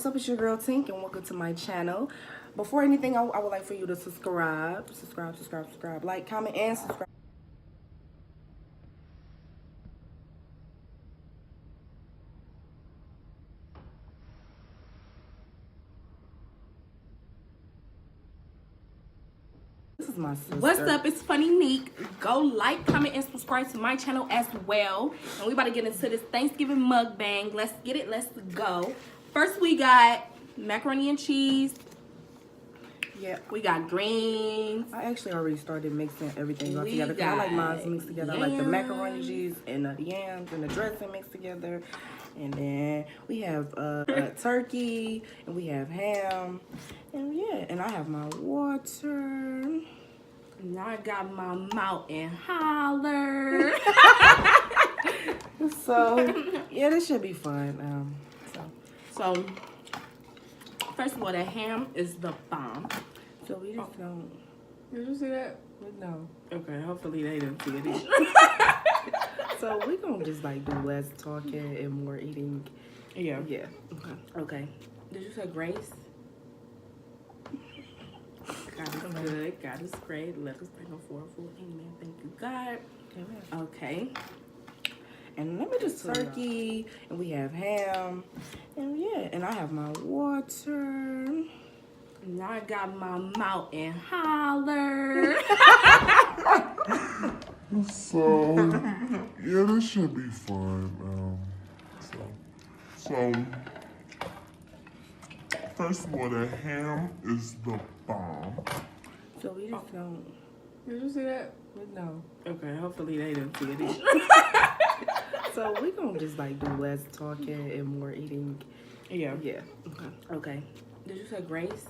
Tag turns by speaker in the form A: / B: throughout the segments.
A: up? It's your girl Tink, and welcome to my channel. Before anything, I would like for you to subscribe, like, comment, and subscribe. This is my sister.
B: What's up? It's Funny Nique. Go like, comment, and subscribe to my channel as well. And we about to get into this Thanksgiving mukbang. Let's get it. Let's go. First, we got macaroni and cheese.
A: Yeah,
B: we got greens.
A: I actually already started mixing everything all together. I like mine mixed together. I like the macaroni cheese and the yams and the dressing mixed together. And then we have turkey, and we have ham, and yeah, and I have my water.
B: Now I got my mountain holler.
A: So yeah, this should be fun.
B: So first of all, the ham is the bomb.
A: So we just don't.
B: Did you see that?
A: No.
B: Okay, hopefully they didn't see it.
A: So we gonna just like do less talking and more eating.
B: Yeah.
A: Yeah.
B: Okay. Did you say grace? God is good. God is great. Let us pray before full. Amen. Thank you, God.
A: Amen.
B: Okay.
A: And let me just turkey, and we have ham, and yeah, and I have my water.
B: Now I got my mountain holler.
C: So, yeah, this should be fun. So, first of all, the ham is the bomb.
A: So we just don't.
B: Did you see that?
A: No.
B: Okay, hopefully they didn't see it.
A: So we gonna just like do less talking and more eating.
B: Yeah.
A: Yeah.
B: Okay. Did you say grace?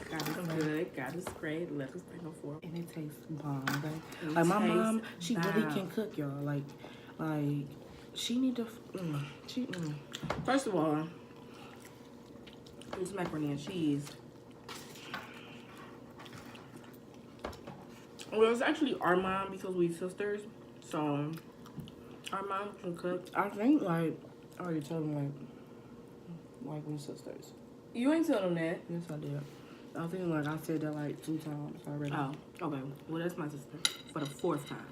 B: God is good. God is great. Let us pray before.
A: And it tastes bomb. Like my mom, she really can cook, y'all. Like she need to.
B: First of all, this macaroni and cheese. Well, it's actually our mom because we sisters. So our mom can cook.
A: I think like I already told them like we sisters.
B: You ain't tell them that.
A: Yes, I did. I think like I said that like 2 times already.
B: Oh, okay. Well, that's my sister for the 4th time,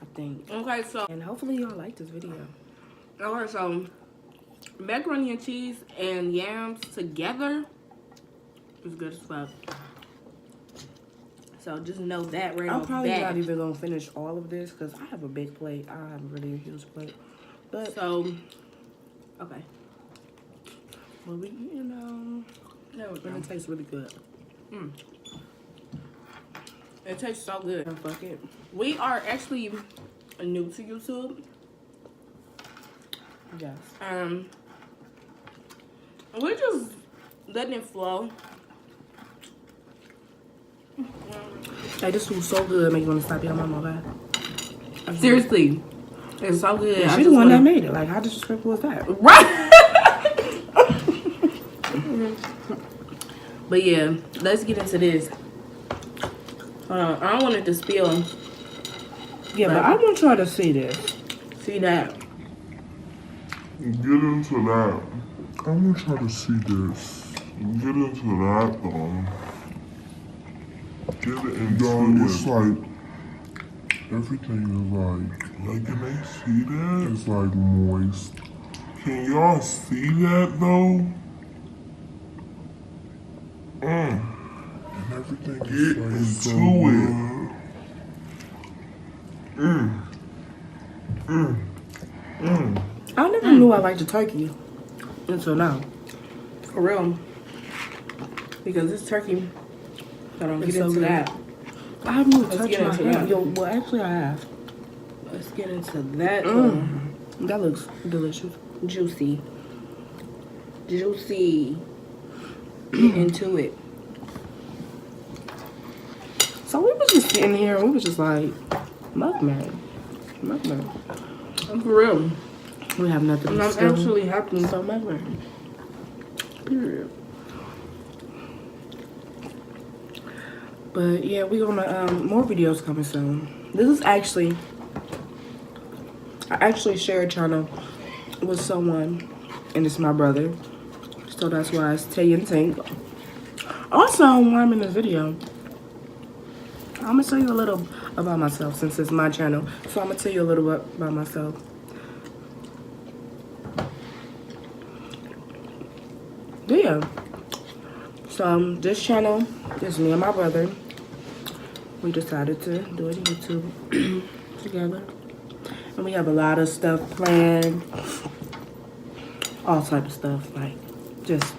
A: I think.
B: Okay, so
A: And hopefully y'all like this video.
B: Okay, so macaroni and cheese and yams together is good as fuck. So just know that right
A: I'm
B: off
A: probably
B: bat.
A: not even gonna finish all of this because I have a big plate. I have a really huge plate. But
B: So, okay.
A: well, we, you know, it tastes really good.
B: It tastes so good.
A: And fuck it.
B: We are actually new to YouTube.
A: Yes.
B: We're just letting it flow.
A: Hey, this food's so good. Make you want to stop your mama, okay?
B: Seriously, it's so good.
A: Yeah, she the one that made it. Like, how disrespectful was that?
B: Right. But yeah, let's get into this. I don't want it to spill.
A: Yeah, but I want y'all to see this.
B: See that?
C: Get into that. I want y'all to see this. Get into that, though. Get into it's like, everything is like, can they see that? It's like moist. Can y'all see that, though? And everything is like into it.
A: I never knew I liked the turkey until now.
B: For real. Because this turkey, I don't get
A: It's so
B: into
A: good.
B: that.
A: I haven't even
B: Let's
A: touched
B: get
A: my
B: into
A: hand.
B: that.
A: Yo, well, actually, I have.
B: Let's get into that.
A: That looks delicious.
B: Juicy. Juicy. Get into it.
A: So we was just sitting here and we was just like, mukbang.
B: I'm for real.
A: We have nothing
B: And
A: to
B: I'm
A: steal.
B: actually happy.
A: So mukbang. Period. But yeah, we gonna more videos coming soon. This is actually I actually shared trying to with someone, and it's my brother. So that's why it's Tay and Tink. Also, while I'm in this video, I'm gonna tell you a little about myself since it's my channel. So I'm gonna tell you a little bit about myself. Yeah. So this channel is me and my brother. We decided to do it on YouTube together. And we have a lot of stuff planned. All type of stuff. Like, just,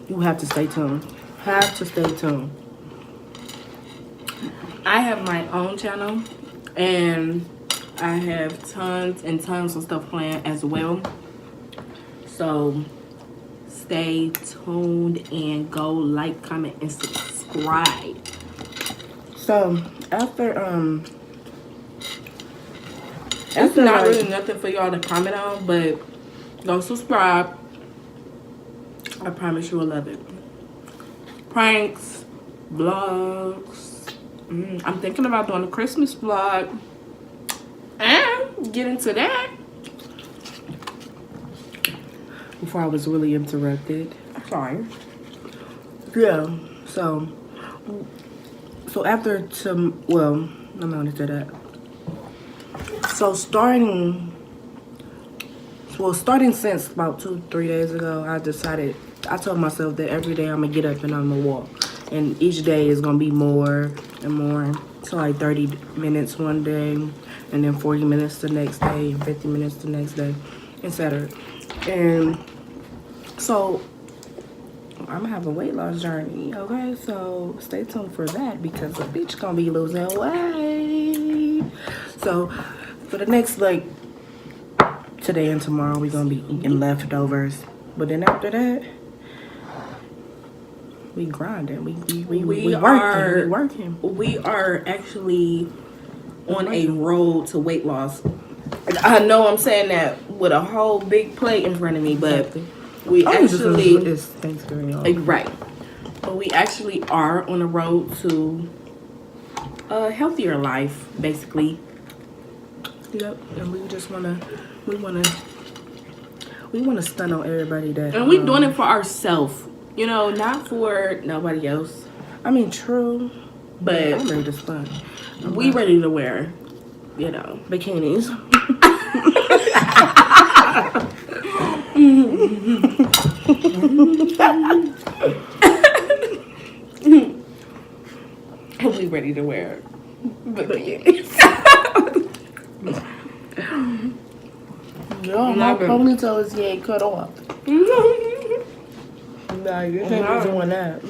A: you have to stay tuned. Have to stay tuned.
B: I have my own channel, and I have tons and tons of stuff planned as well. So stay tuned and go like, comment, and subscribe.
A: So after
B: It's not really nothing for y'all to comment on, but go subscribe. I promise you will love it. Pranks, vlogs. I'm thinking about doing a Christmas vlog. And get into that.
A: before I was really interrupted.
B: Sorry.
A: Yeah. So after well, I'm not gonna say that. So starting since about 2-3 days ago, I told myself that every day I'm gonna get up and I'm gonna walk, and each day is gonna be more and more. So like 30 minutes one day, and then 40 minutes the next day, and 50 minutes the next day, etc. And so I'm gonna have a weight loss journey, okay? So stay tuned for that because the bitch gonna be losing weight. So for the next, like, today and tomorrow, we gonna be eating leftovers. But then after that, we grinding. We working.
B: We are actually on a road to weight loss. I know I'm saying that with a whole big plate in front of me, but we actually
A: it's Thanksgiving,
B: right. But we actually are on a road to a healthier life, basically.
A: Yep, and we wanna stun on everybody that.
B: And we doing it for ourselves, you know, not for nobody else.
A: I mean, true,
B: but
A: I'm ready to stun.
B: We ready to wear, you know,
A: bikinis.
B: We ready to wear bikinis.
A: Yo, my ponytail is getting cut off. Nah, you can't be doing that.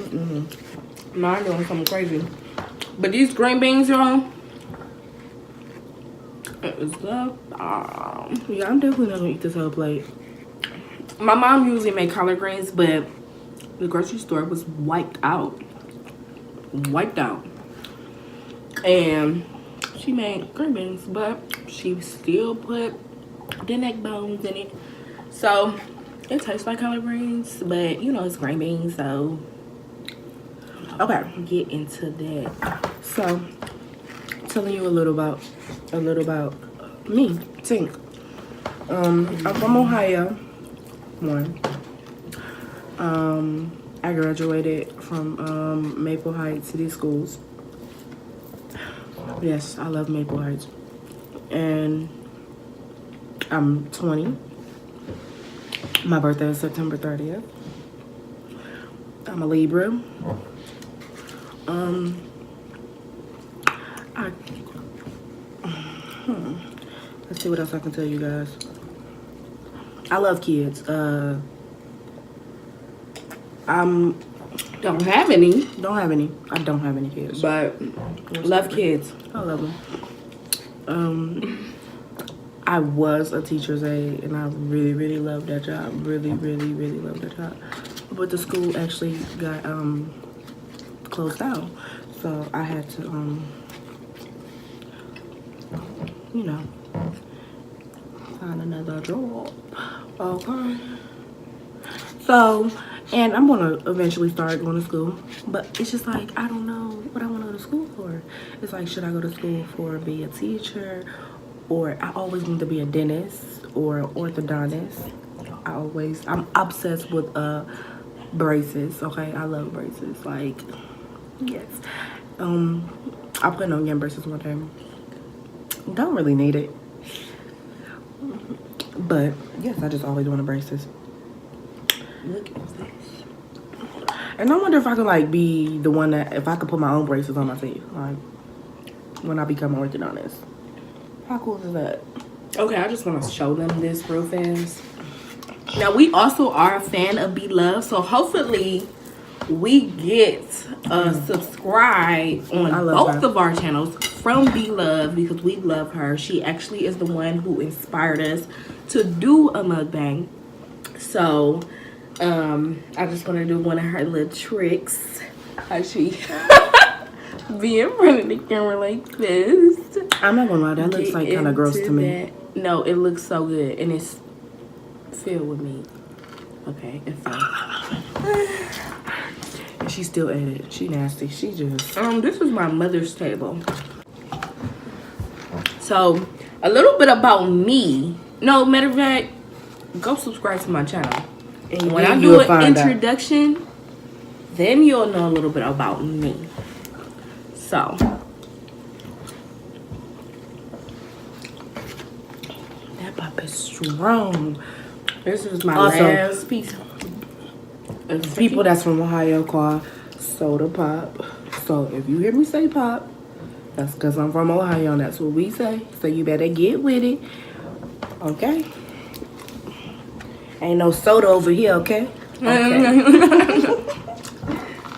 B: No, I'm doing something crazy. But these green beans, y'all, is the
A: yeah, I'm definitely not gonna eat this whole plate.
B: My mom usually make collard greens, but the grocery store was wiped out. And she made green beans, but she still put the neck bones in it. So it tastes like collard greens, but you know it's green beans, so okay, get into that.
A: So telling you a little about me, Tink. I'm from Ohio. I graduated from Maple Heights City Schools. Yes, I love Maple Heights. And I'm 20. My birthday is September 30th. I'm a Libra. Let's see what else I can tell you guys. I love kids.
B: Don't have any.
A: I don't have any kids.
B: But love kids.
A: I love them. I was a teacher's aide, and I really, really loved that job. Really, really, really loved that job. But the school actually got closed down, so I had to, you know, find another job. Okay. So, and I'm gonna eventually start going to school, but it's just like I don't know what I want to go to school for. It's like, should I go to school for be a teacher, or I always wanted to be a dentist, or orthodontist. I'm obsessed with braces. Okay, I love braces. Like, yes. I plan on getting braces one day. Don't really need it, but yes, I just always wanted braces. Look at this. And I wonder if I could like be the one that if I could put my own braces on my teeth, like when I become an orthodontist. How cool is that?
B: Okay, I just want to show them this real fast. Now, we also are a fan of Be Love, so hopefully we get a subscribe on both of our channels from Be Love because we love her. She actually is the one who inspired us to do a mukbang. So, I just want to do one of her little tricks. How she be in front of the camera like this.
A: I'm not gonna lie, that looks like kind of gross to me.
B: No, it looks so good, and it's filled with meat. Okay, it's fine.
A: And she still at it. She nasty. She just.
B: This is my mother's table. So, a little bit about me. No, matter of fact, go subscribe to my channel. And when I do an introduction, then you'll know a little bit about me. So,
A: that pop is strong.
B: This is my last piece.
A: People that's from Ohio call soda pop. So if you hear me say pop, that's because I'm from Ohio and that's what we say. So you better get with it. Okay? Ain't no soda over here, okay? Okay.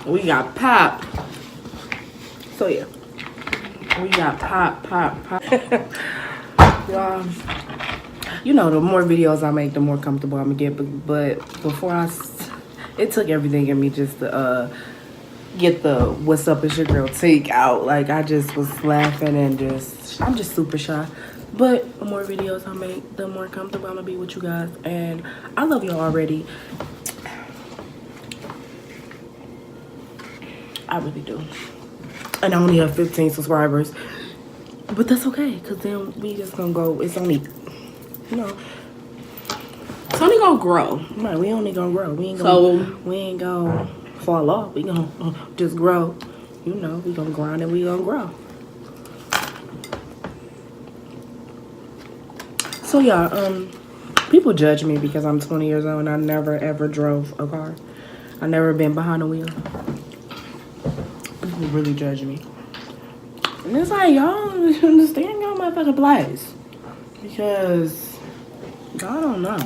B: We got pop.
A: So yeah.
B: We got pop.
A: Wow. You know, the more videos I make, the more comfortable I'm gonna get. But before it took everything in me just to get the "What's up, it's your girl" take out. Like I just was laughing and I'm just super shy. But the more videos I make, the more comfortable I'm gonna be with you guys. And I love y'all already. I really do. And I only have 15 subscribers. But that's okay, because then we just gonna go, it's only, you know.
B: It's only gonna grow.
A: Right, we only gonna grow. We ain't gonna fall off. We gonna just grow. You know, we gonna grind and we gonna grow. So yeah, people judge me because I'm 20 years old and I never ever drove a car. I never been behind a wheel. People really judge me. And it's like, y'all don't understand y'all motherfucking place. Because y'all don't know.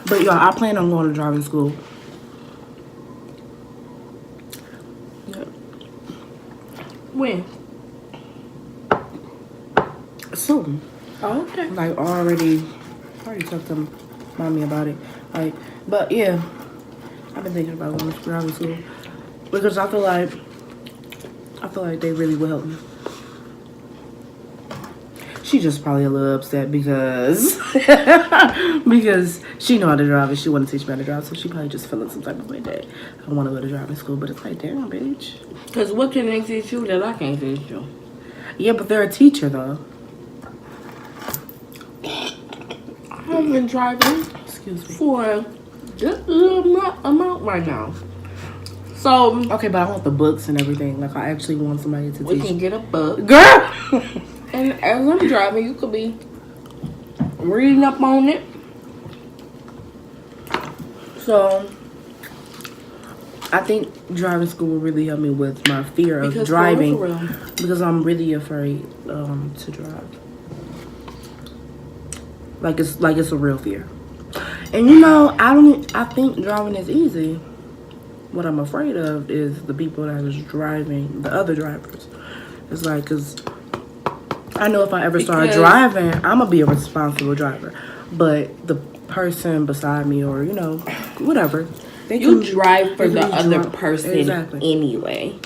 A: But y'all, I plan on going to driving school. Yeah.
B: When?
A: Soon.
B: Oh, okay.
A: Like already talked to mommy about it. Like, but yeah, I've been thinking about going to driving school because I feel like they really will help me. She just probably a little upset because because she know how to drive and she want to teach me how to drive, so she probably just feeling some type of way that I want to go to driving school. But it's like, damn, bitch.
B: Because what can they teach you that I can't teach you?
A: Yeah, but they're a teacher though.
B: I've been driving.
A: Excuse me.
B: For just a little amount right now. So
A: okay, but I want the books and everything. Like I actually want somebody to teach.
B: We can get a book,
A: girl.
B: And as I'm driving, you could be reading up on it. So
A: I think driving school will really help me with my fear of driving because I'm really afraid to drive. Like it's a real fear. And you know, I think driving is easy. What I'm afraid of is the people that is driving, the other drivers. It's like, cause I know if I ever start driving, I'm gonna be a responsible driver. But the person beside me, or you know, whatever,
B: you drive for the other person anyway.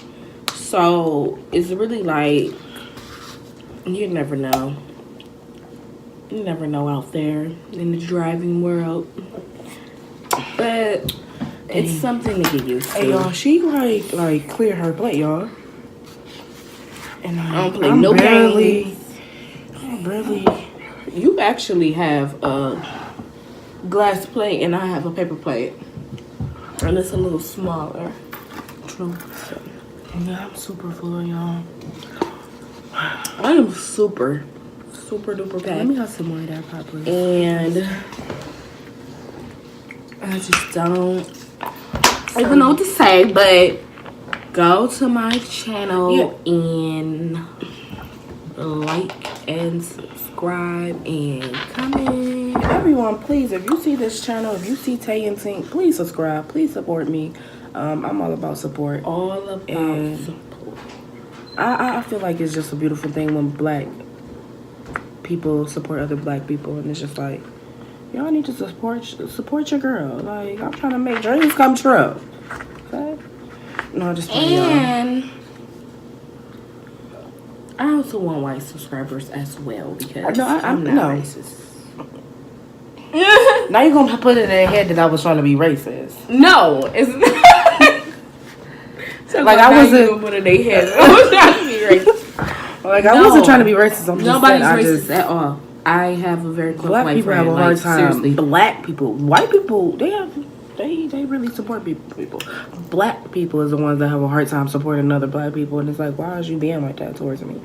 B: So it's really like you never know. You never know out there in the driving world. But it's something to get used to.
A: Hey y'all, she like cleared her plate, y'all. And
B: I don't play no games.
A: I barely you actually have a glass plate and I have a paper plate. And it's a little smaller. True. So, yeah, I'm super full, y'all. I am super duper packed.
B: Let me have some more of that pop, please.
A: And I just don't even know what to say, but go to my channel and like and subscribe and comment. Everyone, please, if you see this channel, if you see Tay and Tink, please subscribe. Please support me. I'm all about support.
B: All about support.
A: I feel like it's just a beautiful thing when black people support other black people, and it's just like, y'all need to support your girl. Like, I'm trying to make dreams come true. Okay? No, just
B: and I also want white subscribers as well because I'm not racist.
A: Now you're gonna put it in their head that I was trying to be racist.
B: No, it's so
A: like I wasn't
B: gonna put it in their head. I was trying to be racist.
A: Like I wasn't trying to be racist. I'm
B: nobody's
A: just
B: racist at all. I have a very close
A: black
B: white
A: people
B: friend.
A: have a hard time.
B: Seriously.
A: Black people, white people, they really support people. Black people is the ones that have a hard time supporting other black people, and it's like, why is you being like that towards me?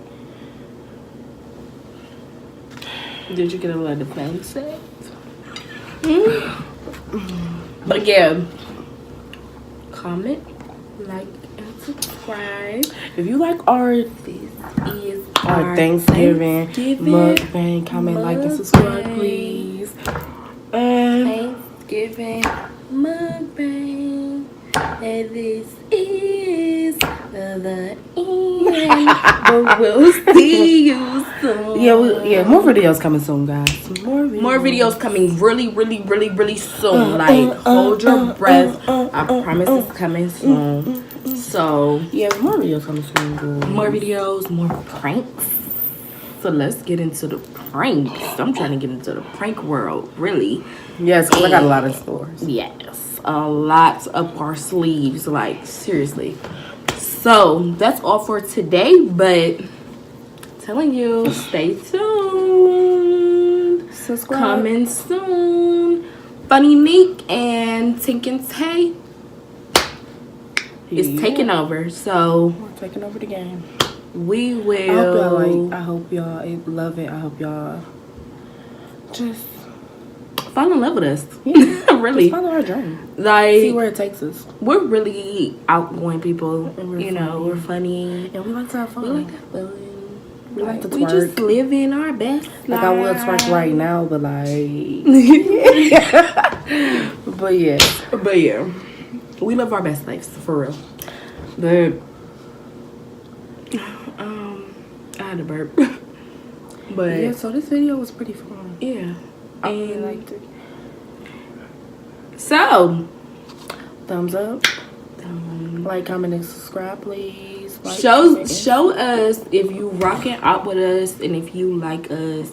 B: Did you get a lot of defensive? But yeah, comment, like, and subscribe.
A: If you like our Thanksgiving mukbang, comment, like, and subscribe, please. And
B: Thanksgiving mukbang, and this is the end. But we'll see you soon.
A: Yeah, more videos coming soon, guys.
B: More videos coming really soon. Like, hold your breath. I promise it's coming soon. So
A: yeah, more videos coming soon, girl.
B: More videos, more pranks. So let's get into the pranks. I'm trying to get into the prank world, really.
A: Yes, because I got a lot of stores.
B: Yes, a lot up our sleeves, like, seriously. So that's all for today, but telling you, stay tuned.
A: Subscribe.
B: Coming soon. Funny Nique and Tink and Tay is taking over. So
A: we're taking over the game.
B: We will.
A: I hope y'all love it. I hope y'all just
B: fall in love with us. Really.
A: Just follow our dream.
B: Like,
A: see where it takes us.
B: We're really outgoing people.
A: And
B: we're funny.
A: And we like to have fun.
B: We like to have fun.
A: We like to twerk.
B: We just live in our best life.
A: Like, I will twerk right now, but like But yeah.
B: We live our best lives, for real. But I had a burp. But
A: yeah, so this video was pretty fun.
B: Yeah.
A: I really liked it.
B: So,
A: thumbs up. Like, comment, and subscribe, please. Like,
B: show us if you rocking out with us, and if you like us.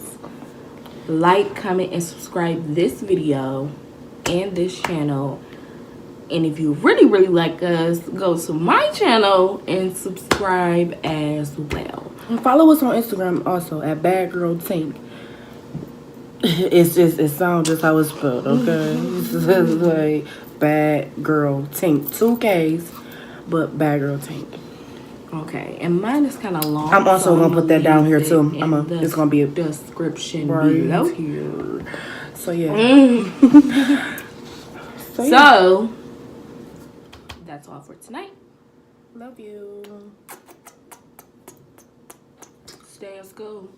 B: Like, comment, and subscribe this video and this channel. And if you really like us, go to my channel and subscribe as well.
A: And follow us on Instagram also at Bad Girl Tink. It sounds just how it's spelled, okay? It's like Bad Girl Tink. 2 K's, but Bad Girl Tink.
B: Okay, and mine is kind of long.
A: I'm also gonna put that down here too. It's gonna be a
B: description
A: below
B: right
A: here. So yeah.
B: So that's all for tonight.
A: Love you.
B: Stay in school.